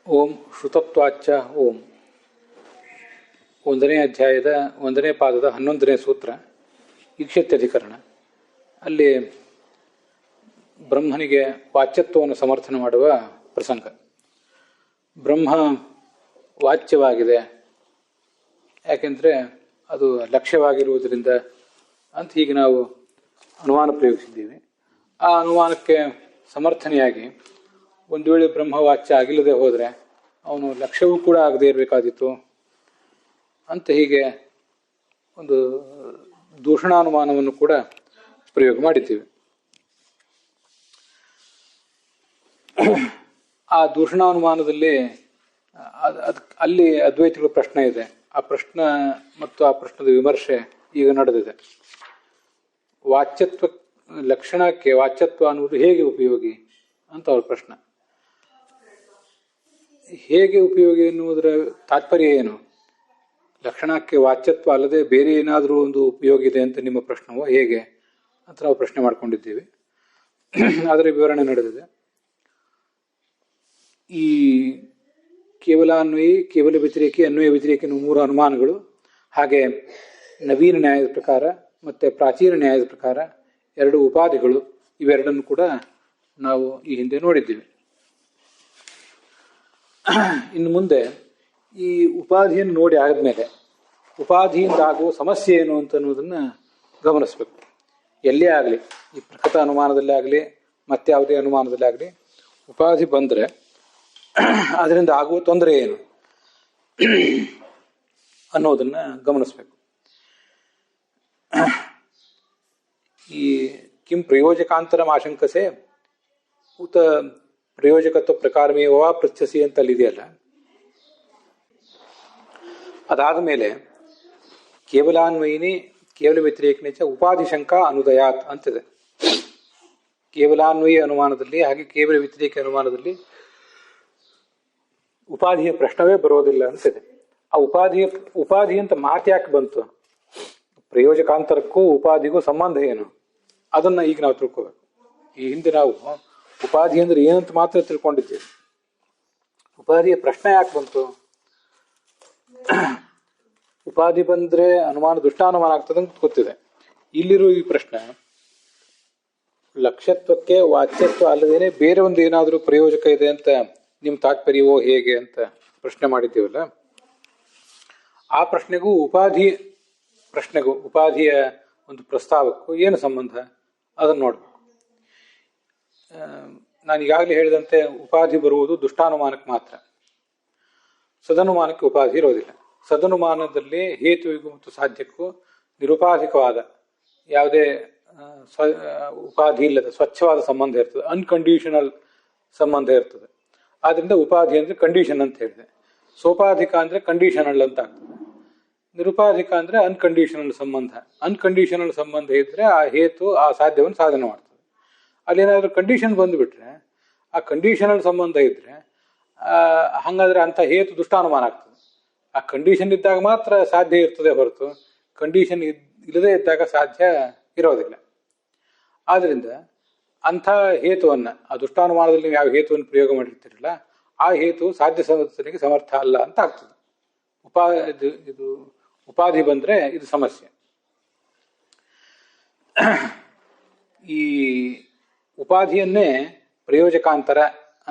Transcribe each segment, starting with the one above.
ಓಂ ಶ್ರುತತ್ವಾಚ್ಚ ಓಂ. 1ನೇ ಅಧ್ಯಾಯದ 1ನೇ ಪಾದದ 11ನೇ ಸೂತ್ರ, ಈಕ್ಷತ್ಯಧಿಕರಣ. ಅಲ್ಲಿ ಬ್ರಹ್ಮನಿಗೆ ವಾಚ್ಯತ್ವವನ್ನು ಸಮರ್ಥನೆ ಮಾಡುವ ಪ್ರಸಂಗ. ಬ್ರಹ್ಮ ವಾಚ್ಯವಾಗಿದೆ, ಯಾಕೆಂದರೆ ಅದು ಲಕ್ಷ್ಯವಾಗಿರುವುದರಿಂದ ಅಂತ ಹೀಗೆ ನಾವು ಅನುಮಾನ ಪ್ರಯೋಗಿಸಿದ್ದೀವಿ. ಆ ಅನುಮಾನಕ್ಕೆ ಸಮರ್ಥನೆಯಾಗಿ ಒಂದು ವೇಳೆ ಬ್ರಹ್ಮವಾಚ್ಯ ಆಗಿಲ್ಲದೆ ಹೋದರೆ ಅವನು ಲಕ್ಷ್ಯವೂ ಕೂಡ ಆಗದೇ ಇರಬೇಕಾದಿತ್ತು ಅಂತ ಹೀಗೆ ಒಂದು ದೂಷಣಾನುಮಾನವನ್ನು ಕೂಡ ಪ್ರಯೋಗ ಮಾಡಿದ್ದೀವಿ. ಆ ದೂಷಣಾನುಮಾನದಲ್ಲಿ ಅಲ್ಲಿ ಅದ್ವೈತಿಗಳ ಪ್ರಶ್ನೆ ಇದೆ. ಆ ಪ್ರಶ್ನೆ ಮತ್ತು ಆ ಪ್ರಶ್ನದ ವಿಮರ್ಶೆ ಈಗ ನಡೆದಿದೆ. ವಾಚ್ಯತ್ವ ಲಕ್ಷಣಕ್ಕೆ ವಾಚ್ಯತ್ವ ಅನ್ನುವುದು ಹೇಗೆ ಉಪಯೋಗಿ ಅಂತ ಅವ್ರ ಪ್ರಶ್ನೆ. ಹೇಗೆ ಉಪಯೋಗಿ ಎನ್ನುವುದರ ತಾತ್ಪರ್ಯ ಏನು? ಲಕ್ಷಣಕ್ಕೆ ವಾಚ್ಯತ್ವ ಅಲ್ಲದೆ ಬೇರೆ ಏನಾದರೂ ಒಂದು ಉಪಯೋಗ ಇದೆ ಅಂತ ನಿಮ್ಮ ಪ್ರಶ್ನವೋ ಹೇಗೆ ಅಂತ ನಾವು ಪ್ರಶ್ನೆ ಮಾಡ್ಕೊಂಡಿದ್ದೀವಿ. ಅದರ ವಿವರಣೆ ನಡೆದಿದೆ. ಈ ಕೇವಲಾನ್ವಯಿ, ಕೇವಲ ವ್ಯತಿರೇಕಿ, ಅನ್ವಯ ವ್ಯತಿರೇಕಿ ಎನ್ನುವ 3 ಅನುಮಾನಗಳು, ಹಾಗೆ ನವೀನ ನ್ಯಾಯದ ಪ್ರಕಾರ ಮತ್ತು ಪ್ರಾಚೀನ ನ್ಯಾಯದ ಪ್ರಕಾರ 2 ಉಪಾಧಿಗಳು, ಇವೆರಡನ್ನು ಕೂಡ ನಾವು ಈ ಹಿಂದೆ ನೋಡಿದ್ದೀವಿ. ಇನ್ನು ಮುಂದೆ ಈ ಉಪಾಧಿಯನ್ನು ನೋಡಿ ಆದಮೇಲೆ ಉಪಾಧಿಯಿಂದ ಆಗುವ ಸಮಸ್ಯೆ ಏನು ಅಂತ ಅನ್ನೋದನ್ನು ಗಮನಿಸಬೇಕು. ಎಲ್ಲೇ ಆಗಲಿ, ಈ ಪ್ರಕೃತ ಅನುಮಾನದಲ್ಲೇ ಆಗಲಿ ಮತ್ತೆ ಯಾವುದೇ ಅನುಮಾನದಲ್ಲೇ ಆಗಲಿ, ಉಪಾಧಿ ಬಂದರೆ ಅದರಿಂದ ಆಗುವ ತೊಂದರೆ ಏನು ಅನ್ನೋದನ್ನು ಗಮನಿಸಬೇಕು. ಈ ಕಿಂ ಪ್ರಯೋಜಕಾಂತರಂ ಆಶಂಕಸೆ ಉತ ಪ್ರಯೋಜಕತ್ವ ಪ್ರಕಾರಮೇವ ಪೃಚ್ಛಸಿ ಅಂತ ಅಲ್ಲಿದೆಯಲ್ಲ, ಅದಾದ ಮೇಲೆ ಕೇವಲಾನ್ವಯಿನಿ ಕೇವಲ ವ್ಯತಿರೇಕನೇ ಚ ಉಪಾಧಿ ಶಂಕಾ ಅನುದಯಾತ್ ಅಂತಿದೆ. ಕೇವಲಾನ್ವಯಿ ಅನುಮಾನದಲ್ಲಿ ಹಾಗೆ ಕೇವಲ ವ್ಯತಿರೇಕ ಅನುಮಾನದಲ್ಲಿ ಉಪಾಧಿಯ ಪ್ರಶ್ನವೇ ಬರೋದಿಲ್ಲ ಅಂತಿದೆ. ಆ ಉಪಾಧಿ ಅಂತ ಮಾತು ಯಾಕೆ ಬಂತು? ಪ್ರಯೋಜಕಾಂತರಕ್ಕೂ ಉಪಾಧಿಗೂ ಸಂಬಂಧ ಏನು ಅದನ್ನು ಈಗ ನಾವು ತಿಳ್ಕೋಬೇಕು. ಈ ಹಿಂದೆ ನಾವು ಉಪಾಧಿ ಅಂದ್ರೆ ಏನಂತ ಮಾತ್ರ ತಿಳ್ಕೊಂಡಿದ್ದೇವೆ. ಉಪಾಧಿಯ ಪ್ರಶ್ನೆ ಯಾಕೆ ಬಂತು? ಉಪಾಧಿ ಬಂದ್ರೆ ಅನುಮಾನ ದುಷ್ಟಾನುಮಾನ ಆಗ್ತದೆ ಅಂತ ಗೊತ್ತಿದೆ. ಇಲ್ಲಿರೋ ಈ ಪ್ರಶ್ನೆ ಲಕ್ಷ್ಯತ್ವಕ್ಕೆ ವಾಚ್ಯತ್ವ ಅಲ್ಲದೇನೆ ಬೇರೆ ಒಂದು ಏನಾದರೂ ಪ್ರಯೋಜಕ ಇದೆ ಅಂತ ನಿಮ್ಮ ತಾತ್ಪರ್ಯವೋ ಹೇಗೆ ಅಂತ ಪ್ರಶ್ನೆ ಮಾಡಿದ್ದೀವಲ್ಲ, ಆ ಪ್ರಶ್ನೆಗೂ ಉಪಾಧಿಯ ಒಂದು ಪ್ರಸ್ತಾವಕ್ಕೂ ಏನು ಸಂಬಂಧ ಅದನ್ನು ನೋಡ್ಬೇಕು. ನಾನು ಈಗಾಗಲೇ ಹೇಳಿದಂತೆ ಉಪಾಧಿ ಬರುವುದು ದುಷ್ಟಾನುಮಾನಕ್ಕೆ ಮಾತ್ರ, ಸದನುಮಾನಕ್ಕೆ ಉಪಾಧಿ ಇರೋದಿಲ್ಲ. ಸದನುಮಾನದಲ್ಲಿ ಹೇತುವಿಗೂ ಮತ್ತು ಸಾಧ್ಯಕ್ಕೂ ನಿರುಪಾಧಿಕವಾದ ಯಾವುದೇ ಉಪಾಧಿ ಇಲ್ಲದ ಸ್ವಚ್ಛವಾದ ಸಂಬಂಧ ಇರ್ತದೆ, ಅನ್ಕಂಡೀಷನಲ್ ಸಂಬಂಧ ಇರ್ತದೆ. ಆದ್ರಿಂದ ಉಪಾಧಿ ಅಂದ್ರೆ ಕಂಡೀಷನ್ ಅಂತ ಹೇಳಿದೆ. ಸೋಪಾಧಿಕ ಅಂದ್ರೆ ಕಂಡೀಷನಲ್ ಅಂತ ಆಗ್ತದೆ. ನಿರುಪಾಧಿಕ ಅಂದ್ರೆ ಅನ್ಕಂಡೀಷನಲ್ ಸಂಬಂಧ. ಅನ್ಕಂಡೀಷನಲ್ ಸಂಬಂಧ ಇದ್ರೆ ಆ ಹೇತು ಆ ಸಾಧ್ಯವನ್ನು ಸಾಧನೆ ಮಾಡ್ತದೆ. ಅಲ್ಲೇನಾದ್ರೂ ಕಂಡೀಷನ್ ಬಂದುಬಿಟ್ರೆ, ಆ ಕಂಡೀಷನಲ್ ಸಂಬಂಧ ಇದ್ರೆ ಹಂಗಾದ್ರೆ ಅಂತ ಹೇತು ದುಷ್ಟಾನುಮಾನ ಆಗ್ತದೆ. ಆ ಕಂಡೀಷನ್ ಇದ್ದಾಗ ಮಾತ್ರ ಸಾಧ್ಯ ಇರ್ತದೆ ಹೊರತು ಕಂಡೀಷನ್ ಇಲ್ಲದೆ ಇದ್ದಾಗ ಸಾಧ್ಯ ಇರೋದಿಲ್ಲ. ಆದ್ರಿಂದ ಅಂಥ ಹೇತುವನ್ನ, ಆ ದುಷ್ಟಾನುಮಾನದಲ್ಲಿ ನೀವು ಯಾವ ಹೇತುವನ್ನು ಪ್ರಯೋಗ ಮಾಡಿರ್ತೀರಲ್ಲ, ಆ ಹೇತು ಸಾಧ್ಯ ಸಮರ್ಥನೆಗೆ ಸಮರ್ಥ ಅಲ್ಲ ಅಂತ ಆಗ್ತದೆ. ಇದು ಉಪಾಧಿ ಬಂದ್ರೆ ಇದು ಸಮಸ್ಯೆ. ಈ ಉಪಾಧಿಯನ್ನೇ ಪ್ರಯೋಜಕಾಂತರ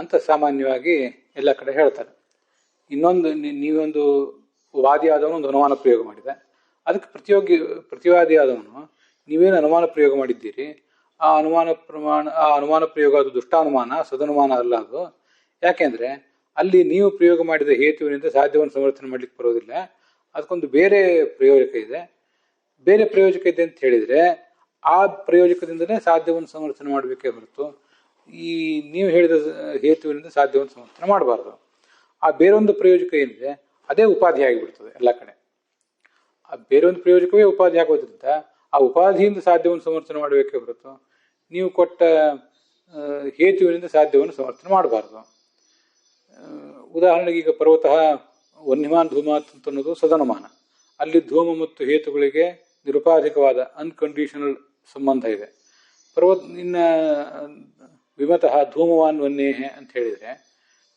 ಅಂತ ಸಾಮಾನ್ಯವಾಗಿ ಎಲ್ಲ ಕಡೆ ಹೇಳ್ತಾರೆ. ಇನ್ನೊಂದು, ನೀವೊಂದು ವಾದಿ ಆದವನು ಒಂದು ಅನುಮಾನ ಪ್ರಯೋಗ ಮಾಡಿದೆ, ಅದಕ್ಕೆ ಪ್ರತಿವಾದಿ ಆದವನು ನೀವೇನು ಅನುಮಾನ ಪ್ರಯೋಗ ಮಾಡಿದ್ದೀರಿ, ಆ ಅನುಮಾನ ಪ್ರಯೋಗ ಅದು ದುಷ್ಟಾನುಮಾನ, ಸದನುಮಾನ ಅಲ್ಲ ಅದು. ಯಾಕೆಂದ್ರೆ ಅಲ್ಲಿ ನೀವು ಪ್ರಯೋಗ ಮಾಡಿದ ಹೇತುವಿನಿಂದ ಸಾಧ್ಯವನ್ನು ಸಮರ್ಥನೆ ಮಾಡ್ಲಿಕ್ಕೆ ಬರೋದಿಲ್ಲ. ಅದಕ್ಕೊಂದು ಬೇರೆ ಪ್ರಯೋಜಕ ಇದೆ. ಬೇರೆ ಪ್ರಯೋಜಕ ಇದೆ ಅಂತ ಹೇಳಿದ್ರೆ ಆ ಪ್ರಯೋಜಕದಿಂದಲೇ ಸಾಧ್ಯವನ್ನು ಸಮರ್ಥನೆ ಮಾಡಬೇಕೇ ಹೊರತು ಈ ನೀವು ಹೇಳಿದ ಹೇತುವಿನಿಂದ ಸಾಧ್ಯವನ್ನು ಸಮರ್ಥನೆ ಮಾಡಬಾರ್ದು. ಆ ಬೇರೊಂದು ಪ್ರಯೋಜಕ ಏನಿದೆ ಅದೇ ಉಪಾಧಿ ಆಗಿಬಿಡ್ತದೆ ಎಲ್ಲ ಕಡೆ. ಆ ಬೇರೊಂದು ಪ್ರಯೋಜಕವೇ ಉಪಾಧಿ ಆಗೋದ್ರಿಂದ ಆ ಉಪಾಧಿಯಿಂದ ಸಾಧ್ಯವನ್ನು ಸಮರ್ಥನೆ ಮಾಡಬೇಕೇ ಹೊರತು ನೀವು ಕೊಟ್ಟ ಹೇತುವಿನಿಂದ ಸಾಧ್ಯವನ್ನು ಸಮರ್ಥನೆ ಮಾಡಬಾರ್ದು. ಉದಾಹರಣೆಗೆ ಈಗ ಪರ್ವತಃ ವನ್ಯಮಾನ್ ಧೂಮಾತ್ ಅಂತ ಅನ್ನೋದು ಸದನುಮಾನ. ಅಲ್ಲಿ ಧೂಮ ಮತ್ತು ಹೇತುಗಳಿಗೆ ನಿರುಪಾಧಿಕವಾದ ಅನ್ಕಂಡೀಷನಲ್ ಸಂಬಂಧ ಇದೆ. ಇನ್ನ ವಿಮತಃ ಧೂಮವಾನ್ ವನ್ಯೇಹೆ ಅಂತ ಹೇಳಿದರೆ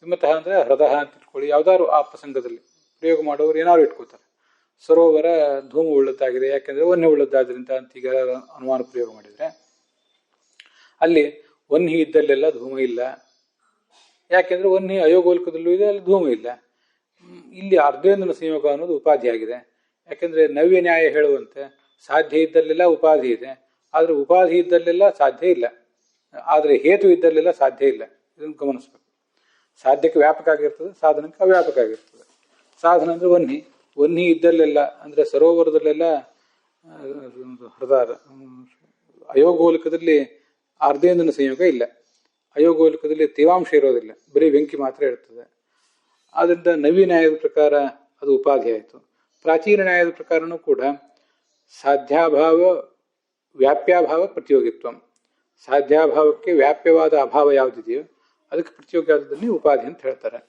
ವಿಮತಃ ಅಂದರೆ ಹೃದಯ ಅಂತ ಇಟ್ಕೊಳ್ಳಿ. ಯಾವ್ದಾದ್ರು ಆ ಪ್ರಸಂಗದಲ್ಲಿ ಪ್ರಯೋಗ ಮಾಡೋರು ಏನಾದ್ರು ಇಟ್ಕೋತಾರೆ. ಸರೋವರ ಧೂಮ ಉಳ್ಳದ್ದಾಗಿದೆ, ಯಾಕೆಂದ್ರೆ ವನ್ಯ ಉಳ್ಳದ್ದಾದ್ರಿಂದ ಅಂತ ಈಗ ಅನುಮಾನ ಪ್ರಯೋಗ ಮಾಡಿದರೆ ಅಲ್ಲಿ ವನ್ಹಿ ಇದ್ದಲ್ಲೆಲ್ಲ ಧೂಮ ಇಲ್ಲ, ಯಾಕೆಂದ್ರೆ ವನ್ಹಿ ಅಯೋಗೋಲ್ಕದಲ್ಲೂ ಇದೆ, ಅಲ್ಲಿ ಧೂಮ ಇಲ್ಲ. ಇಲ್ಲಿ ಅರ್ಧೇಂದ್ರನ ಸಂಯೋಗ ಅನ್ನೋದು ಉಪಾಧಿಯಾಗಿದೆ. ಯಾಕೆಂದ್ರೆ ನವ್ಯ ನ್ಯಾಯ ಹೇಳುವಂತೆ ಸಾಧ್ಯ ಇದ್ದಲ್ಲೆಲ್ಲ ಉಪಾಧಿ ಇದೆ, ಆದರೆ ಉಪಾಧಿ ಇದ್ದಲ್ಲೆಲ್ಲ ಸಾಧ್ಯ ಇಲ್ಲ, ಆದರೆ ಹೇತು ಇದ್ದಲ್ಲೆಲ್ಲ ಸಾಧ್ಯ ಇಲ್ಲ. ಇದನ್ನು ಗಮನಿಸ್ಬೇಕು. ಸಾಧ್ಯಕ್ಕೆ ವ್ಯಾಪಕ ಆಗಿರ್ತದೆ, ಸಾಧನಕ್ಕೆ ಅವ್ಯಾಪಕ ಆಗಿರ್ತದೆ. ಸಾಧನ ಅಂದ್ರೆ ವನ್ಹಿ, ವನ್ಹಿ ಇದ್ದಲ್ಲೆಲ್ಲ ಅಂದ್ರೆ ಸರೋವರದಲ್ಲೆಲ್ಲ ಹೃದಯ ಅಯೋಗೋಲಕದಲ್ಲಿ ಅರ್ಧೇಂದ್ರನ ಸಂಯೋಗ ಇಲ್ಲ, ಅಯೋಗೋಲಕದಲ್ಲಿ ತೇವಾಂಶ ಇರೋದಿಲ್ಲ, ಬರೀ ಬೆಂಕಿ ಮಾತ್ರ ಇರ್ತದೆ. ಆದ್ದರಿಂದ ನವ್ಯ ನ್ಯಾಯದ ಪ್ರಕಾರ ಅದು ಉಪಾಧಿ ಆಯಿತು. ಪ್ರಾಚೀನ ನ್ಯಾಯದ ಪ್ರಕಾರನೂ ಕೂಡ ಸಾಧ್ಯಾಭಾವ ವ್ಯಾಪ್ಯಾಭಾವ ಪ್ರತಿಯೋಗಿತ್ವ, ಸಾಧ್ಯಾಭಾವಕ್ಕೆ ವ್ಯಾಪ್ಯವಾದ ಅಭಾವ ಯಾವುದಿದೆಯೋ ಅದಕ್ಕೆ ಪ್ರತಿಯೋಗಿ ಆದದನ್ನೇ ಉಪಾಧಿ ಅಂತ ಹೇಳ್ತಾರೆ.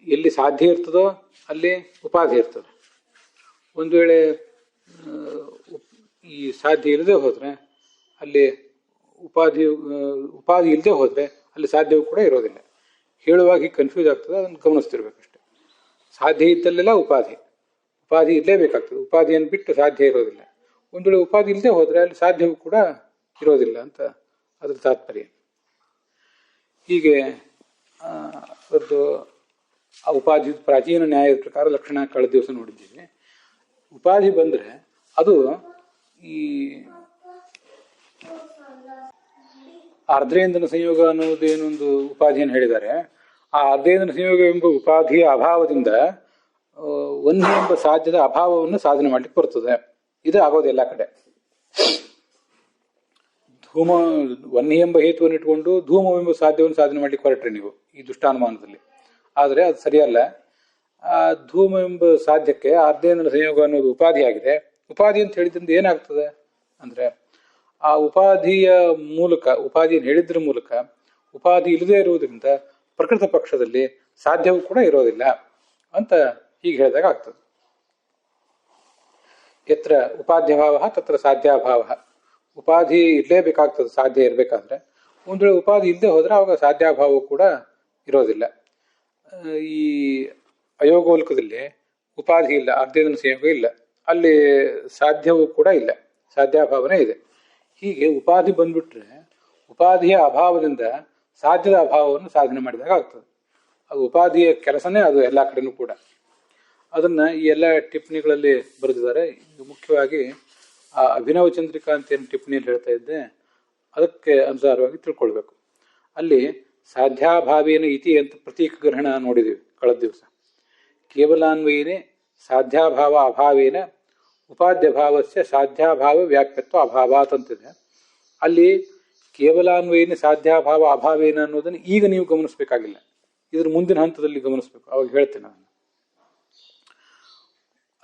ಎಲ್ಲಿ ಸಾಧ್ಯ ಇರ್ತದೋ ಅಲ್ಲಿ ಉಪಾಧಿ ಇರ್ತದೆ. ಒಂದು ವೇಳೆ ಈ ಸಾಧ್ಯ ಇಲ್ಲದೆ ಹೋದರೆ ಅಲ್ಲಿ ಉಪಾಧಿ ಇಲ್ಲದೆ ಹೋದರೆ ಅಲ್ಲಿ ಸಾಧ್ಯವೂ ಕೂಡ ಇರೋದಿಲ್ಲ. ಹೇಳುವಾಗ ಕನ್ಫ್ಯೂಸ್ ಆಗ್ತದೆ, ಅದನ್ನು ಗಮನಿಸ್ತಿರ್ಬೇಕಷ್ಟೆ. ಸಾಧ್ಯ ಇದ್ದಲ್ಲೆಲ್ಲ ಉಪಾಧಿ ಇರಲೇಬೇಕಾಗ್ತದೆ, ಉಪಾಧಿಯನ್ನು ಬಿಟ್ಟು ಸಾಧ್ಯ ಇರೋದಿಲ್ಲ. ಒಂದು ವೇಳೆ ಉಪಾಧಿ ಇಲ್ಲದೆ ಹೋದರೆ ಅಲ್ಲಿ ಸಾಧ್ಯವೂ ಕೂಡ ಇರೋದಿಲ್ಲ ಅಂತ ಅದ್ರ ತಾತ್ಪರ್ಯ. ಹೀಗೆ ಅದು ಆ ಉಪಾಧಿ ಪ್ರಾಚೀನ ನ್ಯಾಯದ ಪ್ರಕಾರ ಲಕ್ಷಣ ಕಳೆದ ದಿವಸ ನೋಡಿದ್ದೀವಿ. ಉಪಾಧಿ ಬಂದರೆ ಅದು ಈ ಅರ್ಧೇಂದ್ರನ ಸಂಯೋಗ ಅನ್ನೋದೇನೊಂದು ಉಪಾಧಿಯನ್ನು ಹೇಳಿದ್ದಾರೆ. ಆ ಅರ್ಧೇಂದ್ರನ ಸಂಯೋಗ ಎಂಬ ಉಪಾಧಿಯ ಅಭಾವದಿಂದ ವನ್ಯ ಎಂಬ ಸಾಧ್ಯದ ಅಭಾವವನ್ನು ಸಾಧನೆ ಮಾಡ್ಲಿಕ್ಕೆ ಬರ್ತದೆ. ಇದು ಆಗೋದು ಎಲ್ಲ ಕಡೆ. ಧೂಮ ವನ್ಯ ಎಂಬ ಹೇತುವನ್ನು ಇಟ್ಕೊಂಡು ಧೂಮವೆಂಬ ಸಾಧ್ಯವನ್ನು ಸಾಧನೆ ಮಾಡ್ಲಿಕ್ಕೆ ಹೊರಟ್ರಿ ನೀವು ಈ ದುಷ್ಟಾನುಮಾನದಲ್ಲಿ. ಆದರೆ ಅದು ಸರಿಯಲ್ಲ. ಆ ಧೂಮ ಎಂಬ ಸಾಧ್ಯಕ್ಕೆ ಅರ್ಧೇಂದ್ರನ ಸಂಯೋಗ ಅನ್ನೋದು ಉಪಾಧಿ ಆಗಿದೆ. ಉಪಾಧಿ ಅಂತ ಹೇಳಿದ್ರಿಂದ ಏನಾಗ್ತದೆ ಅಂದ್ರೆ ಆ ಉಪಾಧಿಯ ಮೂಲಕ, ಉಪಾಧಿಯನ್ನು ಹೇಳಿದ್ರ ಮೂಲಕ ಉಪಾಧಿ ಇಲ್ಲದೆ ಇರುವುದರಿಂದ ಪ್ರಕೃತ ಪಕ್ಷದಲ್ಲಿ ಸಾಧ್ಯವೂ ಕೂಡ ಇರೋದಿಲ್ಲ ಅಂತ ಹೀಗೆ ಹೇಳಿದಾಗ ಆಗ್ತದೆ. ಯತ್ರ ಉಪಾಧ್ಯಭಾವ ತತ್ರ ಸಾಧ್ಯಾಭಾವ. ಉಪಾಧಿ ಇರಲೇಬೇಕಾಗ್ತದೆ ಸಾಧ್ಯ ಇರಬೇಕಾದ್ರೆ. ಒಂದು ವೇಳೆ ಉಪಾಧಿ ಇಲ್ಲದೆ ಹೋದ್ರೆ ಅವಾಗ ಸಾಧ್ಯಾಭಾವ ಕೂಡ ಇರೋದಿಲ್ಲ. ಈ ಅಯೋಗೋಲ್ಕದಲ್ಲಿ ಉಪಾಧಿ ಇಲ್ಲ, ಅರ್ಧೇಂದ್ರನ ಸಂಯೋಗ ಇಲ್ಲ, ಅಲ್ಲಿ ಸಾಧ್ಯವೂ ಕೂಡ ಇಲ್ಲ, ಸಾಧ್ಯಾಭಾವನೆ ಇದೆ. ಹೀಗೆ ಉಪಾಧಿ ಬಂದ್ಬಿಟ್ರೆ ಉಪಾಧಿಯ ಅಭಾವದಿಂದ ಸಾಧ್ಯದ ಅಭಾವವನ್ನು ಸಾಧನೆ ಮಾಡಿದಾಗ ಆಗ್ತದೆ. ಅದು ಉಪಾಧಿಯ ಕೆಲಸನೇ ಅದು ಎಲ್ಲ ಕಡೆನೂ ಕೂಡ. ಅದನ್ನ ಈ ಎಲ್ಲ ಟಿಪ್ಪಣಿಗಳಲ್ಲಿ ಬರೆದಿದ್ದಾರೆ. ಮುಖ್ಯವಾಗಿ ಆ ಅಭಿನವ ಚಂದ್ರಿಕಾ ಅಂತ ಏನು ಟಿಪ್ಪಣಿಯಲ್ಲಿ ಹೇಳ್ತಾ ಇದ್ದೆ ಅದಕ್ಕೆ ಅನುಸಾರವಾಗಿ ತಿಳ್ಕೊಳ್ಬೇಕು. ಅಲ್ಲಿ ಸಾಧ್ಯಾಭಾವೇನ ಇತಿ ಅಂತ ಪ್ರತೀಕ ಗ್ರಹಣ ನೋಡಿದ್ದೀವಿ ಕಳೆದ ದಿವಸ. ಕೇವಲಾನ್ವಯನೇ ಸಾಧ್ಯಾಭಾವ ಅಭಾವೇನ ಉಪಾಧ್ಯಭಾವಸ್ಯ ಸಾಧ್ಯಾಭಾವ ವ್ಯಾಪ್ಯತ್ವ ಅಭಾವಾತ್ ಅಂತಿದೆ. ಅಲ್ಲಿ ಕೇವಲಾನ್ವಯನೇ ಸಾಧ್ಯಾಭಾವ ಅಭಾವೇನ ಅನ್ನೋದನ್ನು ಈಗ ನೀವು ಗಮನಿಸಬೇಕಾಗಿಲ್ಲ, ಇದ್ರ ಮುಂದಿನ ಹಂತದಲ್ಲಿ ಗಮನಿಸ್ಬೇಕು. ಅವಾಗ ಹೇಳ್ತೇನೆ ನಾನು.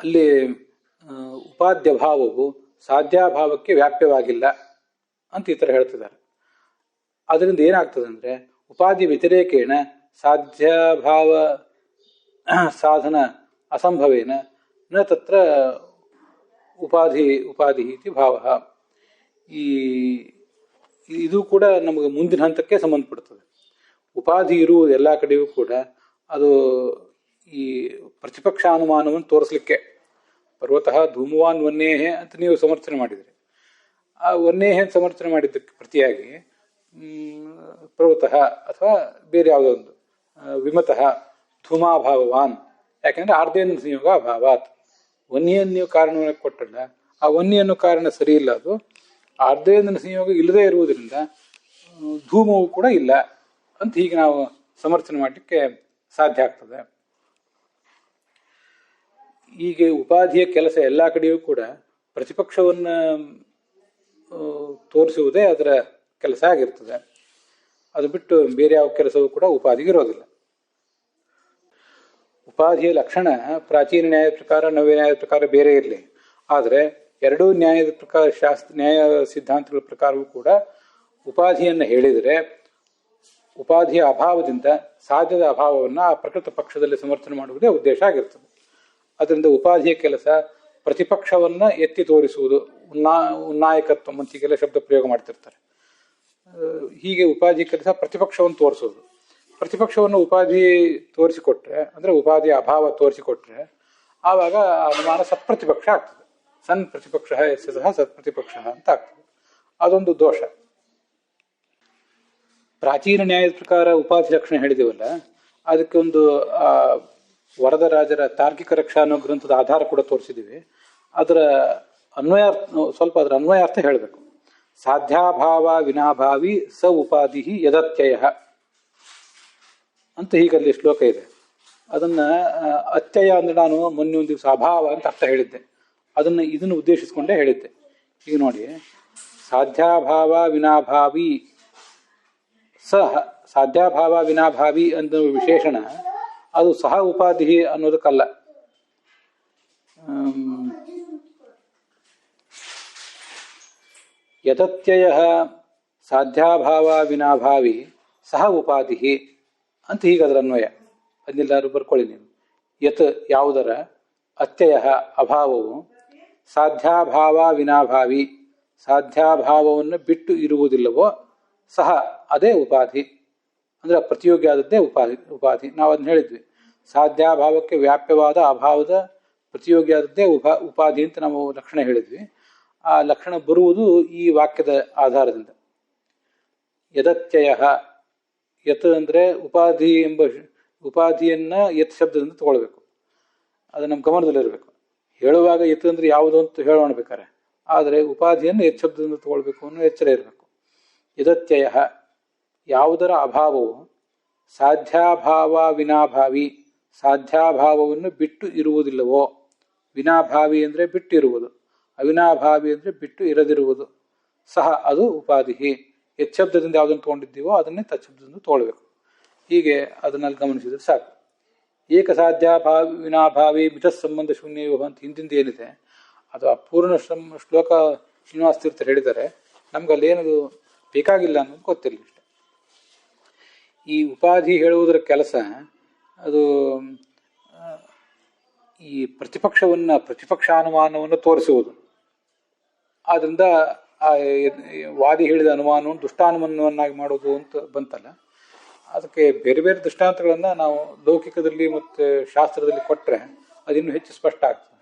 ಅಲ್ಲಿ ಉಪಾಧ್ಯಭಾವವು ಸಾಧ್ಯಾಭಾವಕ್ಕೆ ವ್ಯಾಪ್ಯವಾಗಿಲ್ಲ ಅಂತ ಈ ಥರ ಹೇಳ್ತಿದ್ದಾರೆ. ಅದರಿಂದ ಏನಾಗ್ತದೆ ಅಂದರೆ ಉಪಾಧಿ ವ್ಯತಿರೇಕೇಣ ಸಾಧ್ಯಾಭಾವ ಸಾಧನ ಅಸಂಭವೇನ ನ ತತ್ರ ಉಪಾಧಿ ಇತಿ ಭಾವ. ಇದು ಕೂಡ ನಮಗೆ ಮುಂದಿನ ಹಂತಕ್ಕೆ ಸಂಬಂಧಪಡ್ತದೆ. ಉಪಾಧಿ ಇರುವ ಎಲ್ಲ ಕಡೆಯೂ ಕೂಡ ಅದು ಈ ಪ್ರತಿಪಕ್ಷ ಅನುಮಾನವನ್ನು ತೋರಿಸ್ಲಿಕ್ಕೆ ಪರ್ವತಃ ಧೂಮವಾನ್ ವನ್ನೇಹೆ ಅಂತ ನೀವು ಸಮರ್ಥನೆ ಮಾಡಿದ್ರಿ. ಆ ವನ್ನೇಹೆ ಸಮರ್ಥನೆ ಮಾಡಿದ್ದಕ್ಕೆ ಪ್ರತಿಯಾಗಿ ಪರ್ವತಃ ಅಥವಾ ಬೇರೆ ಯಾವುದೋ ಒಂದು ವಿಮತಃ ಧೂಮಾಭಾವವಾನ್, ಯಾಕೆಂದ್ರೆ ಅರ್ಧೇಂದ್ರ ಸಂಯೋಗ ಅಭಾವಾತ್. ವನ್ಯನ್ನು ನೀವು ಕಾರಣವನ್ನು ಕೊಟ್ಟಲ್ಲ, ಆ ವನ್ಯನ್ನು ಕಾರಣ ಸರಿ ಇಲ್ಲ, ಅದು ಅರ್ಧೇಂದ್ರ ಸಂಯೋಗ ಇಲ್ಲದೆ ಇರುವುದರಿಂದ ಧೂಮವು ಕೂಡ ಇಲ್ಲ ಅಂತ ಹೀಗೆ ನಾವು ಸಮರ್ಥನೆ ಮಾಡಲಿಕ್ಕೆ ಸಾಧ್ಯ ಆಗ್ತದೆ. ಹೀಗೆ ಉಪಾಧಿಯ ಕೆಲಸ ಎಲ್ಲ ಕಡೆಯೂ ಕೂಡ ಪ್ರತಿಪಕ್ಷವನ್ನು ತೋರಿಸುವುದೇ ಅದರ ಕೆಲಸ ಆಗಿರ್ತದೆ. ಅದು ಬಿಟ್ಟು ಬೇರೆ ಯಾವ ಕೆಲಸವೂ ಕೂಡ ಉಪಾಧಿಗೆ ಇರೋದಿಲ್ಲ. ಉಪಾಧಿಯ ಲಕ್ಷಣ ಪ್ರಾಚೀನ ನ್ಯಾಯದ ಪ್ರಕಾರ ನವ್ಯ ನ್ಯಾಯದ ಪ್ರಕಾರ ಬೇರೆ ಇರಲಿ, ಆದರೆ ಎರಡೂ ನ್ಯಾಯದ ಪ್ರಕಾರ ನ್ಯಾಯ ಸಿದ್ಧಾಂತಗಳ ಪ್ರಕಾರವೂ ಕೂಡ ಉಪಾಧಿಯನ್ನು ಹೇಳಿದರೆ ಉಪಾಧಿಯ ಅಭಾವದಿಂದ ಸಾಧ್ಯದ ಅಭಾವವನ್ನು ಆ ಪ್ರಕೃತ ಪಕ್ಷದಲ್ಲಿ ಸಮರ್ಥನೆ ಮಾಡುವುದೇ ಉದ್ದೇಶ ಆಗಿರ್ತದೆ. ಅದರಿಂದ ಉಪಾಧಿಯ ಕೆಲಸ ಪ್ರತಿಪಕ್ಷವನ್ನ ಎತ್ತಿ ತೋರಿಸುವುದು, ಉನ್ನಾಯಕತ್ವ ಅಂತ ಹೀಗೆಲ್ಲ ಶಬ್ದ ಪ್ರಯೋಗ ಮಾಡ್ತಿರ್ತಾರೆ. ಹೀಗೆ ಉಪಾಧಿ ಕೆಲಸ ಪ್ರತಿಪಕ್ಷವನ್ನು ತೋರಿಸೋದು. ಪ್ರತಿಪಕ್ಷವನ್ನು ಉಪಾಧಿ ತೋರಿಸಿಕೊಟ್ರೆ, ಅಂದರೆ ಉಪಾಧಿಯ ಅಭಾವ ತೋರಿಸಿಕೊಟ್ರೆ, ಆವಾಗ ಅನುಮಾನ ಸತ್ಪ್ರತಿಪಕ್ಷ ಆಗ್ತದೆ. ಸನ್ ಪ್ರತಿಪಕ್ಷ ಎಸ್ಸಹ ಸತ್ಪ್ರತಿಪಕ್ಷ ಅಂತ ಆಗ್ತದೆ. ಅದೊಂದು ದೋಷ. ಪ್ರಾಚೀನ ನ್ಯಾಯದ ಪ್ರಕಾರ ಉಪಾಧಿ ಲಕ್ಷಣ ಹೇಳಿದೆವಲ್ಲ, ಅದಕ್ಕೆ ಒಂದು ವರದರಾಜರ ತಾರ್ಕಿಕ ರಕ್ಷಾ ಅನ್ನೋ ಗ್ರಂಥದ ಆಧಾರ ಕೂಡ ತೋರಿಸಿದ್ದೀವಿ. ಅದರ ಅನ್ವಯಾರ್ಥ ಹೇಳಬೇಕು. ಸಾಧ್ಯಾಭಾವ ವಿನಾಭಾವಿ ಸ ಉಪಾಧಿ ಯದತ್ಯಯ ಅಂತ ಹೀಗಲ್ಲಿ ಶ್ಲೋಕ ಇದೆ. ಅದನ್ನ ಅತ್ಯಯ ಅಂದ್ರೆ ನಾನು ಮೊನ್ನೆ ಒಂದು ದಿವಸ ಅಭಾವ ಅಂತ ಅರ್ಥ ಹೇಳಿದ್ದೆ. ಇದನ್ನು ಉದ್ದೇಶಿಸಿಕೊಂಡೇ ಹೇಳಿದ್ದೆ. ಈಗ ನೋಡಿ, ಸಾಧ್ಯಾಭಾವ ವಿನಾಭಾವಿ ಸಹ, ಸಾಧ್ಯಾಭಾವ ವಿನಾಭಾವಿ ಅನ್ನೋ ವಿಶೇಷಣ ಅದು ಸಹ ಉಪಾಧಿ ಅನ್ನೋದಕ್ಕಲ್ಲ. ಯತತ್ಯಯ ಸಾಧ್ಯಾಭಾವ ವಿನಾಭಾವಿ ಸಹ ಉಪಾಧಿ ಅಂತ ಹೀಗದರ ಅನ್ವಯ. ಅದನ್ನೆಲ್ಲರೂ ಬರ್ಕೊಳ್ಳಿ ನೀವು. ಯತ್ ಯಾವುದರ, ಅತ್ಯಯ ಅಭಾವವು, ಸಾಧ್ಯಾಭಾವ ವಿನಾಭಾವಿ ಸಾಧ್ಯಾಭಾವವನ್ನು ಬಿಟ್ಟು ಇರುವುದಿಲ್ಲವೋ ಸಹ ಅದೇ ಉಪಾಧಿ. ಅಂದ್ರೆ ಪ್ರತಿಯೋಗಿ ಆದದ್ದೇ ಉಪಾಧಿ. ನಾವು ಅದನ್ನ ಹೇಳಿದ್ವಿ. ಸಾಧ್ಯಾಭಾವಕ್ಕೆ ವ್ಯಾಪ್ಯವಾದ ಅಭಾವದ ಪ್ರತಿಯೋಗಿ ಆದದ್ದೇ ಉಪಾಧಿ ಅಂತ ನಾವು ಲಕ್ಷಣ ಹೇಳಿದ್ವಿ. ಆ ಲಕ್ಷಣ ಬರುವುದು ಈ ವಾಕ್ಯದ ಆಧಾರದಿಂದ. ಯದತ್ಯಯ, ಯತ್ ಅಂದ್ರೆ ಉಪಾಧಿ ಎಂಬ ಉಪಾಧಿಯನ್ನ ಯತ್ ಶಬ್ದದಿಂದ ತಗೊಳ್ಬೇಕು. ಅದು ನಮ್ಮ ಗಮನದಲ್ಲಿರಬೇಕು. ಹೇಳುವಾಗ ಯತ್ ಅಂದ್ರೆ ಯಾವುದು ಅಂತ ಹೇಳೋಣ ಬೇಕಾರೆ, ಆದರೆ ಉಪಾಧಿಯನ್ನು ಯತ್ ಶಬ್ದದಿಂದ ತಗೊಳ್ಬೇಕು ಅನ್ನೋ ಎಚ್ಚರ ಇರಬೇಕು. ಯದತ್ಯಯ ಯಾವುದರ ಅಭಾವವು, ಸಾಧ್ಯಾಭಾವ ವಿನಾಭಾವಿ ಸಾಧ್ಯಾಭಾವವನ್ನು ಬಿಟ್ಟು ಇರುವುದಿಲ್ಲವೋ, ವಿನಾಭಾವಿ ಅಂದರೆ ಬಿಟ್ಟಿರುವುದು, ಅವಿನಾಭಾವಿ ಅಂದರೆ ಬಿಟ್ಟು ಇರದಿರುವುದು, ಸಹ ಅದು ಉಪಾಧಿ. ಯಚ್ಛಬ್ದದಿಂದ ಯಾವುದನ್ನು ತಗೊಂಡಿದ್ದೀವೋ ಅದನ್ನೇ ತತ್ಶಬ್ದದಿಂದ ತಗೊಳ್ಬೇಕು. ಹೀಗೆ ಅದನ್ನಲ್ಲಿ ಗಮನಿಸಿದ್ರೆ ಸಾಕು. ಏಕಸಾಧ್ಯಾಭಾವ ವಿನಾಭಾವಿ ಮಿತಸ್ಸಂಬಂಧ ಶೂನ್ಯಯೋ ಅಂತ ಹಿಂದಿಂದ ಏನಿದೆ ಅದು ಅಪೂರ್ಣ ಶ್ಲೋಕ ಶ್ರೀನಿವಾಸ ತೀರ್ಥರು ಹೇಳಿದ್ದಾರೆ. ನಮ್ಗೆ ಅಲ್ಲೇನದು ಬೇಕಾಗಿಲ್ಲ ಅನ್ನೋದು ಗೊತ್ತಿಲ್ಲ ಇಷ್ಟೆ. ಈ ಉಪಾಧಿ ಹೇಳುವುದರ ಕೆಲಸ ಅದು ಈ ಪ್ರತಿಪಕ್ಷಾನುಮಾನವನ್ನು ತೋರಿಸುವುದು. ಆದ್ರಿಂದ ಆ ವಾದಿ ಹೇಳಿದ ಅನುಮಾನವನ್ನು ದುಷ್ಟಾನುಮಾನವನ್ನಾಗಿ ಮಾಡೋದು ಅಂತ ಬಂತಲ್ಲ, ಅದಕ್ಕೆ ಬೇರೆ ಬೇರೆ ದೃಷ್ಟಾಂತಗಳನ್ನ ನಾವು ಲೌಕಿಕದಲ್ಲಿ ಮತ್ತು ಶಾಸ್ತ್ರದಲ್ಲಿ ಕೊಟ್ಟರೆ ಅದಿನ್ನೂ ಹೆಚ್ಚು ಸ್ಪಷ್ಟ ಆಗ್ತದೆ.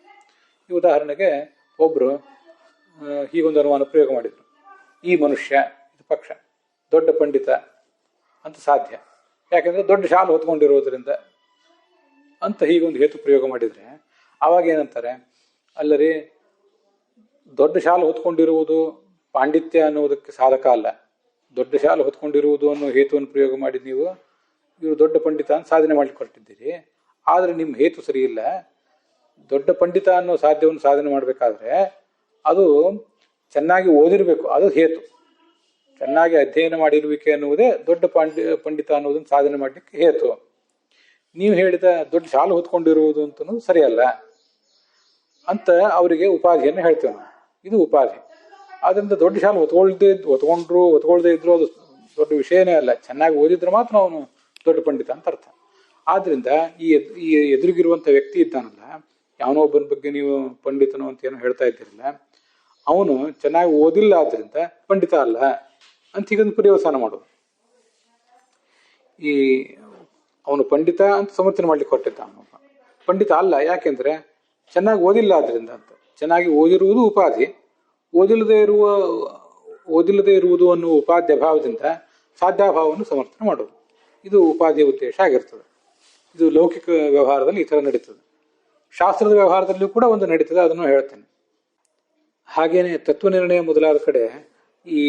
ಈ ಉದಾಹರಣೆಗೆ ಒಬ್ರು ಹೀಗೊಂದು ಅನುಮಾನ ಪ್ರಯೋಗ ಮಾಡಿದ್ರು. ಈ ಮನುಷ್ಯ, ಇದು ಪಕ್ಷ, ದೊಡ್ಡ ಪಂಡಿತ ಅಂತ ಸಾಧ್ಯ, ಯಾಕೆಂದ್ರೆ ದೊಡ್ಡ ಶಾಲು ಹೊತ್ಕೊಂಡಿರೋದ್ರಿಂದ ಅಂತ ಹೀಗೊಂದು ಹೇತು ಪ್ರಯೋಗ ಮಾಡಿದ್ರೆ ಆವಾಗ ಏನಂತಾರೆ, ಅಲ್ಲರಿ ದೊಡ್ಡ ಶಾಲು ಹೊತ್ಕೊಂಡಿರುವುದು ಪಾಂಡಿತ್ಯ ಅನ್ನೋದಕ್ಕೆ ಸಾಧಕ ಅಲ್ಲ. ದೊಡ್ಡ ಶಾಲು ಹೊತ್ಕೊಂಡಿರುವುದು ಅನ್ನೋ ಹೇತುವನ್ನು ಪ್ರಯೋಗ ಮಾಡಿ ನೀವು ಇವರು ದೊಡ್ಡ ಪಂಡಿತ ಅಂತ ಸಾಧನೆ ಮಾಡ್ಲಿಕ್ಕೆ ಹೊರಟಿದ್ದೀರಿ. ಆದರೆ ನಿಮ್ಮ ಹೇತು ಸರಿ ಇಲ್ಲ. ದೊಡ್ಡ ಪಂಡಿತ ಅನ್ನೋ ಸಾಧ್ಯವನ್ನು ಸಾಧನೆ ಮಾಡಬೇಕಾದ್ರೆ ಅದು ಚೆನ್ನಾಗಿ ಓದಿರಬೇಕು, ಅದು ಹೇತು. ಚೆನ್ನಾಗಿ ಅಧ್ಯಯನ ಮಾಡಿರುವಿಕೆ ಅನ್ನುವುದೇ ದೊಡ್ಡ ಪಂಡಿತ ಅನ್ನೋದನ್ನು ಸಾಧನೆ ಮಾಡಲಿಕ್ಕೆ ಹೇತು. ನೀವು ಹೇಳಿದ ದೊಡ್ಡ ಶಾಲು ಹೊತ್ಕೊಂಡಿರುವುದು ಅಂತನೂ ಸರಿಯಲ್ಲ ಅಂತ ಅವರಿಗೆ ಉಪಾಧಿಯನ್ನು ಹೇಳ್ತೇವೆ ನಾವು. ಇದು ಉಪಾಧಿ. ಆದ್ರಿಂದ ದೊಡ್ಡ ಶಾಲು ಹೊತ್ಕೊಳ್ದೇ ಇದ್ರು ಅದು ದೊಡ್ಡ ವಿಷಯನೇ ಅಲ್ಲ. ಚೆನ್ನಾಗಿ ಓದಿದ್ರೆ ಮಾತ್ರ ಅವನು ದೊಡ್ಡ ಪಂಡಿತ ಅಂತ ಅರ್ಥ. ಆದ್ರಿಂದ ಈ ಎದುರಿಗಿರುವಂಥ ವ್ಯಕ್ತಿ ಇದ್ದಾನಲ್ಲ, ಯಾವನೋ ಒಬ್ಬನ ಬಗ್ಗೆ ನೀವು ಪಂಡಿತನು ಅಂತ ಏನೋ ಹೇಳ್ತಾ ಇದ್ದೀರಲ್ಲ, ಅವನು ಚೆನ್ನಾಗಿ ಓದಿಲ್ಲ ಆದ್ರಿಂದ ಪಂಡಿತ ಅಲ್ಲ ಅಂತ ಹೀಗೊಂದು ಪರ್ಯವಸಾನ ಮಾಡೋದು. ಈ ಅವನು ಪಂಡಿತ ಅಂತ ಸಮರ್ಥನೆ ಮಾಡ್ಲಿಕ್ಕೆ ಹೊರಟಿದ್ದ, ಅವನೊಬ್ಬ ಪಂಡಿತ ಅಲ್ಲ. ಯಾಕೆಂದ್ರೆ ಚೆನ್ನಾಗಿ ಓದಿಲ್ಲ ಆದ್ರಿಂದ ಅಂತ. ಚೆನ್ನಾಗಿ ಓದಿರುವುದು ಉಪಾಧಿ, ಓದಿಲ್ಲದೆ ಇರುವುದು ಅನ್ನುವ ಉಪಾಧ್ಯ ಭಾವದಿಂದ ಸಾಧ್ಯಾಭಾವವನ್ನು ಸಮರ್ಥನೆ ಮಾಡೋದು. ಇದು ಉಪಾಧಿಯ ಉದ್ದೇಶ ಆಗಿರ್ತದೆ. ಇದು ಲೌಕಿಕ ವ್ಯವಹಾರದಲ್ಲಿ ಈ ಥರ ನಡೀತದೆ. ಶಾಸ್ತ್ರದ ವ್ಯವಹಾರದಲ್ಲಿಯೂ ಕೂಡ ಒಂದು ನಡೀತದೆ, ಅದನ್ನು ಹೇಳ್ತೇನೆ. ಹಾಗೇನೆ ತತ್ವನಿರ್ಣಯ ಮೊದಲಾದ ಕಡೆ ಈ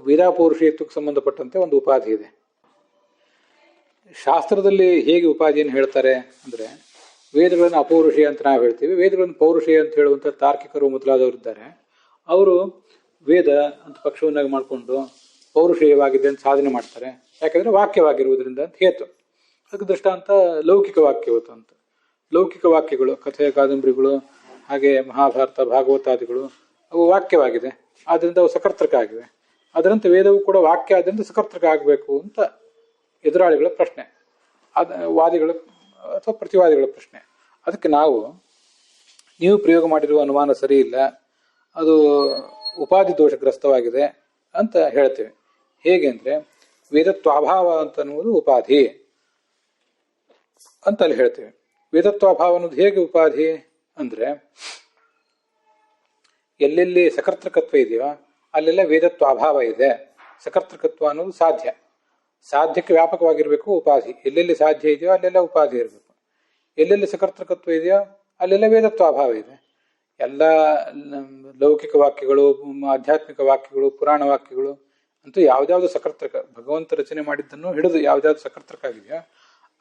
ವೇದಾಪೌರುಷೇಯತ್ವಕ್ಕೆ ಸಂಬಂಧಪಟ್ಟಂತೆ ಒಂದು ಉಪಾಧಿ ಇದೆ. ಶಾಸ್ತ್ರದಲ್ಲಿ ಹೇಗೆ ಉಪಾಧಿಯನ್ನು ಹೇಳ್ತಾರೆ ಅಂದರೆ, ವೇದಗಳನ್ನು ಅಪೌರುಷೇಯ ಅಂತ ನಾವು ಹೇಳ್ತೀವಿ, ವೇದಗಳನ್ನು ಪೌರುಷೇಯ ಅಂತ ಹೇಳುವಂಥ ತಾರ್ಕಿಕರು ಮೊದಲಾದವರು ಇದ್ದಾರೆ. ಅವರು ವೇದ ಅಂತ ಪಕ್ಷವನ್ನಾಗಿ ಮಾಡಿಕೊಂಡು ಪೌರುಷೇಯವಾಗಿದೆ ಅಂತ ಸಾಧನೆ ಮಾಡ್ತಾರೆ. ಯಾಕಂದರೆ ವಾಕ್ಯವಾಗಿರುವುದರಿಂದ ಅಂತ ಹೇತು. ಅದಕ್ಕೆ ದೃಷ್ಟಾಂತ ಲೌಕಿಕ ವಾಕ್ಯವತ್ತು ಅಂತ. ಲೌಕಿಕ ವಾಕ್ಯಗಳು, ಕಥೆ ಕಾದಂಬರಿಗಳು, ಹಾಗೆ ಮಹಾಭಾರತ ಭಾಗವತಾದಿಗಳು ಅವು ವಾಕ್ಯವಾಗಿದೆ, ಆದ್ದರಿಂದ ಅವು ಸಕರ್ತೃಕ ಆಗಿವೆ. ಅದರಂತೆ ವೇದವು ಕೂಡ ವಾಕ್ಯ ಆದ್ದರಿಂದ ಸಕರ್ತೃಕ ಆಗಬೇಕು ಅಂತ ಎದುರಾಳಿಗಳ ಪ್ರಶ್ನೆ, ವಾದಿಗಳ ಅಥವಾ ಪ್ರತಿವಾದಿಗಳ ಪ್ರಶ್ನೆ. ಅದಕ್ಕೆ ನೀವು ಪ್ರಯೋಗ ಮಾಡಿರುವ ಅನುಮಾನ ಸರಿ ಇಲ್ಲ, ಅದು ಉಪಾಧಿ ದೋಷಗ್ರಸ್ತವಾಗಿದೆ ಅಂತ ಹೇಳ್ತೇವೆ. ಹೇಗೆ ಅಂದರೆ ವೇದತ್ವಾಭಾವ ಅಂತನ್ನುವುದು ಉಪಾಧಿ ಅಂತ ಅಲ್ಲಿ ಹೇಳ್ತೇವೆ. ವೇದತ್ವಾಭಾವ ಅನ್ನೋದು ಹೇಗೆ ಉಪಾಧಿ ಅಂದರೆ ಎಲ್ಲೆಲ್ಲಿ ಸಕರ್ತೃಕತ್ವ ಇದೆಯೋ ಅಲ್ಲೆಲ್ಲ ವೇದತ್ವಾಭಾವ ಇದೆ. ಸಕರ್ತೃಕತ್ವ ಅನ್ನೋದು ಸಾಧ್ಯ, ಸಾಧ್ಯಕ್ಕೆ ವ್ಯಾಪಕವಾಗಿರಬೇಕು ಉಪಾಧಿ. ಎಲ್ಲೆಲ್ಲಿ ಸಾಧ್ಯ ಇದೆಯೋ ಅಲ್ಲೆಲ್ಲ ಉಪಾಧಿ ಇರಬೇಕು. ಎಲ್ಲೆಲ್ಲಿ ಸಕರ್ತೃಕತ್ವ ಇದೆಯೋ ಅಲ್ಲೆಲ್ಲ ವೇದತ್ವಾಭಾವ ಇದೆ. ಎಲ್ಲ ಲೌಕಿಕ ವಾಕ್ಯಗಳು, ಆಧ್ಯಾತ್ಮಿಕ ವಾಕ್ಯಗಳು, ಪುರಾಣ ವಾಕ್ಯಗಳು ಅಂತೂ ಯಾವ್ದಾವ್ದು ಸಕರ್ತೃಕ, ಭಗವಂತ ರಚನೆ ಮಾಡಿದ್ದನ್ನು ಹಿಡಿದು ಯಾವ್ದಾವ್ದು ಸಕರ್ತೃಕ ಆಗಿದೆಯೋ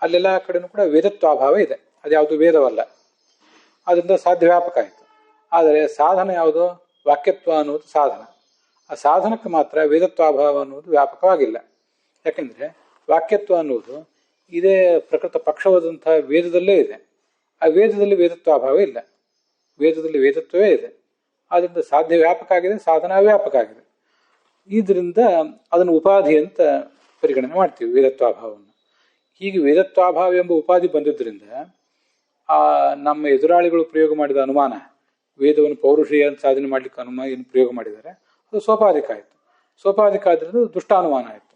ಅಲ್ಲೆಲ್ಲ ಕಡೆನೂ ಕೂಡ ವೇದತ್ವಾಭಾವ ಇದೆ. ಅದ್ಯಾವುದು ವೇದವಲ್ಲ, ಅದರಿಂದ ಸಾಧ್ಯ ವ್ಯಾಪಕ ಆಯಿತು. ಆದರೆ ಸಾಧನ ಯಾವುದು? ವಾಕ್ಯತ್ವ ಅನ್ನೋದು ಸಾಧನ. ಆ ಸಾಧನಕ್ಕೆ ಮಾತ್ರ ವೇದತ್ವಾಭಾವ ಅನ್ನೋದು ವ್ಯಾಪಕವಾಗಿಲ್ಲ. ಯಾಕೆಂದರೆ ವಾಕ್ಯತ್ವ ಅನ್ನೋದು ಇದೇ ಪ್ರಕೃತ ಪಕ್ಷವಾದಂತಹ ವೇದದಲ್ಲೇ ಇದೆ. ಆ ವೇದದಲ್ಲಿ ವೇದತ್ವಾಭಾವ ಇಲ್ಲ, ವೇದದಲ್ಲಿ ವೇದತ್ವವೇ ಇದೆ. ಆದ್ದರಿಂದ ಸಾಧ್ಯ ವ್ಯಾಪಕ ಆಗಿದೆ, ಸಾಧನ ವ್ಯಾಪಕ ಆಗಿದೆ. ಇದರಿಂದ ಅದನ್ನು ಉಪಾಧಿ ಅಂತ ಪರಿಗಣನೆ ಮಾಡ್ತೀವಿ ವೇದತ್ವಾಭಾವವನ್ನು. ಹೀಗೆ ವೇದತ್ವಾಭಾವ ಎಂಬ ಉಪಾಧಿ ಬಂದಿದ್ದರಿಂದ ನಮ್ಮ ಎದುರಾಳಿಗಳು ಪ್ರಯೋಗ ಮಾಡಿದ ಅನುಮಾನ, ವೇದವನ್ನು ಪೌರುಷೀಯ ಅಂತ ಸಾಧನೆ ಮಾಡಲಿಕ್ಕೆ ಏನು ಪ್ರಯೋಗ ಮಾಡಿದ್ದಾರೆ ಅದು ಸೋಪಾಧಿಕ ಆಯಿತು. ಸೋಪಾಧಿಕ ಆದ್ರಿಂದ ದುಷ್ಟಾನುಮಾನ ಆಯಿತು.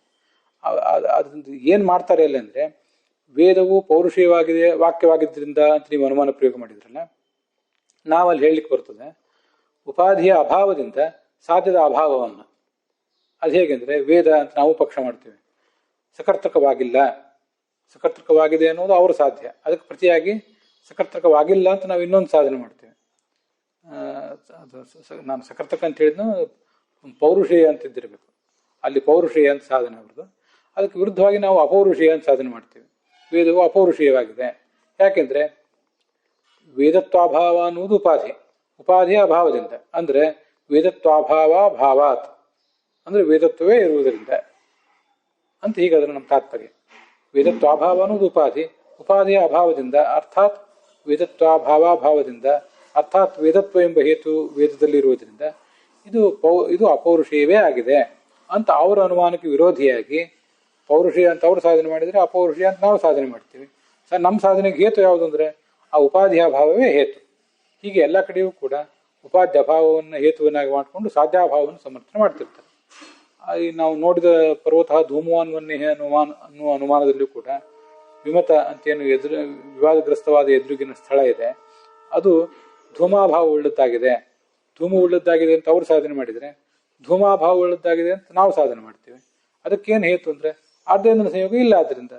ಅದರಿಂದ ಏನು ಮಾಡ್ತಾರೆ ಅಲ್ಲಿ ಅಂದರೆ, ವೇದವು ಪೌರುಷೀಯವಾಗಿದೆ, ವಾಕ್ಯವಾಗಿದ್ದರಿಂದ ಅಂತ ನೀವು ಅನುಮಾನ ಪ್ರಯೋಗ ಮಾಡಿದ್ರಲ್ಲ, ನಾವಲ್ಲಿ ಹೇಳಲಿಕ್ಕೆ ಬರ್ತದೆ ಉಪಾಧಿಯ ಅಭಾವದಿಂದ ಸಾಧ್ಯದ ಅಭಾವವನ್ನು. ಅದು ಹೇಗೆಂದರೆ ವೇದ ಅಂತ ನಾವು ಪಕ್ಷ ಮಾಡ್ತೀವಿ, ಸಕರ್ತಕವಾಗಿಲ್ಲ, ಸಕರ್ತಕವಾಗಿದೆ ಅನ್ನೋದು ಅವರು ಸಾಧ್ಯ, ಅದಕ್ಕೆ ಪ್ರತಿಯಾಗಿ ಸಕರ್ತಕವಾಗಿಲ್ಲ ಅಂತ ನಾವು ಇನ್ನೊಂದು ಸಾಧನೆ ಮಾಡ್ತೇವೆ. ನಾನು ಸಕರ್ತಕ ಅಂತ ಹೇಳಿದ್ನು ಪೌರುಷೇಯ ಅಂತಿದ್ದಿರಬೇಕು, ಅಲ್ಲಿ ಪೌರುಷೇಯ ಅಂತ ಸಾಧನೆ ಅವ್ರದ್ದು. ಅದಕ್ಕೆ ವಿರುದ್ಧವಾಗಿ ನಾವು ಅಪೌರುಷೇಯ ಅಂತ ಸಾಧನೆ ಮಾಡ್ತೀವಿ. ವೇದವು ಅಪೌರುಷೇಯವಾಗಿದೆ. ಯಾಕೆಂದರೆ ವೇದತ್ವಾಭಾವ ಅನ್ನುವುದು ಉಪಾಧಿ, ಉಪಾಧಿಯ ಅಭಾವದಿಂದ, ಅಂದರೆ ವೇದತ್ವಾಭಾವ ಭಾವಾತ್ ಅಂದರೆ ವೇದತ್ವವೇ ಇರುವುದರಿಂದ ಅಂತ. ಹೀಗೆ ಅದರ ನಮ್ಮ ತಾತ್ಪರ್ಯ. ವೇದತ್ವಾಭಾವ ಅನ್ನೋದು ಉಪಾಧಿ, ಉಪಾಧಿಯ ಅಭಾವದಿಂದ ಅರ್ಥಾತ್ ವೇದತ್ವಾಭಾವದಿಂದ ಅರ್ಥಾತ್ ವೇದತ್ವ ಎಂಬ ಹೇತು ವೇದದಲ್ಲಿ ಇರುವುದರಿಂದ ಇದು ಅಪೌರುಷೇಯವೇ ಆಗಿದೆ ಅಂತ ಅವರ ಅನುಮಾನಕ್ಕೆ ವಿರೋಧಿಯಾಗಿ ಪೌರುಷೇಯ ಅಂತ ಅವರು ಸಾಧನೆ ಮಾಡಿದರೆ ಅಪೌರುಷೇಯ ಅಂತ ನಾವು ಸಾಧನೆ ಮಾಡ್ತೀವಿ. ನಮ್ಮ ಸಾಧನೆಗೆ ಹೇತು ಯಾವುದು ಅಂದರೆ ಆ ಉಪಾಧಿಯ ಅಭಾವವೇ ಹೇತು. ಹೀಗೆ ಎಲ್ಲ ಕಡೆಯೂ ಕೂಡ ಉಪಾಧ್ಯ ಅಭಾವವನ್ನು ಹೇತುವನ್ನಾಗಿ ಮಾಡಿಕೊಂಡು ಸಾಧ್ಯಾಭಾವವನ್ನು ಸಮರ್ಥನೆ ಮಾಡ್ತಿರ್ತಾರೆ. ನಾವು ನೋಡಿದ ಪರ್ವತ ಧೂಮವಾನ್ವನ್ನೇ ಅನ್ನುವ ಅನುಮಾನದಲ್ಲಿಯೂ ಕೂಡ ವಿಮತ ಅಂತೇನು ವಿವಾದಗ್ರಸ್ತವಾದ ಎದುರಿಗಿನ ಸ್ಥಳ ಇದೆ, ಅದು ಧೂಮಾಭಾವ ಉಳ್ಳದ್ದಾಗಿದೆ, ಧೂಮ ಉಳ್ಳದ್ದಾಗಿದೆ ಅಂತ ಅವರು ಸಾಧನೆ ಮಾಡಿದರೆ ಧೂಮಾಭಾವ ಉಳ್ಳದ್ದಾಗಿದೆ ಅಂತ ನಾವು ಸಾಧನೆ ಮಾಡ್ತೀವಿ. ಅದಕ್ಕೇನು ಹೇತು ಅಂದರೆ ಆದ್ಯಂದನ ಸಂಯೋಗ ಇಲ್ಲ, ಆದ್ದರಿಂದ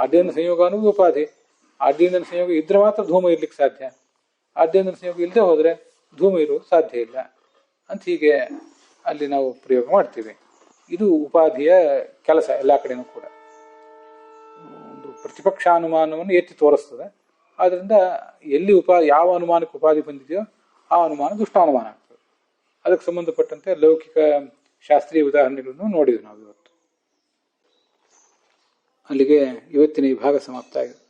ಆದ್ಯಂದನ ಸಂಯೋಗ ಅನ್ನೋದು ಉಪಾಧಿ. ಆದ್ಯಂದನ ಸಂಯೋಗ ಇದ್ರೆ ಮಾತ್ರ ಧೂಮ ಇರ್ಲಿಕ್ಕೆ ಸಾಧ್ಯ, ಆದ್ಯಂದನ ಸಂಯೋಗ ಇಲ್ಲದೆ ಹೋದರೆ ಧೂಮ ಇರುವುದು ಸಾಧ್ಯ ಇಲ್ಲ ಅಂತ ಹೀಗೆ ಅಲ್ಲಿ ನಾವು ಪ್ರಯೋಗ ಮಾಡ್ತೀವಿ. ಇದು ಉಪಾಧಿಯ ಕೆಲಸ. ಎಲ್ಲ ಕಡೆನೂ ಕೂಡ ಒಂದು ಪ್ರತಿಪಕ್ಷಾನುಮಾನವನ್ನು ಎತ್ತಿ ತೋರಿಸ್ತದೆ. ಆದ್ದರಿಂದ ಎಲ್ಲಿ ಯಾವ ಅನುಮಾನಕ್ಕೆ ಉಪಾಧಿ ಬಂದಿದೆಯೋ ಆ ಅನುಮಾನ ದುಷ್ಟಾನುಮಾನ ಆಗ್ತದೆ. ಅದಕ್ಕೆ ಸಂಬಂಧಪಟ್ಟಂತೆ ಲೌಕಿಕ ಶಾಸ್ತ್ರೀಯ ಉದಾಹರಣೆಗಳನ್ನು ನೋಡಿದ್ವಿ ನಾವು ಇವತ್ತು. ಅಲ್ಲಿಗೆ ಇವತ್ತಿನ ಈ ಭಾಗ ಸಮಾಪ್ತ ಆಗಿದೆ.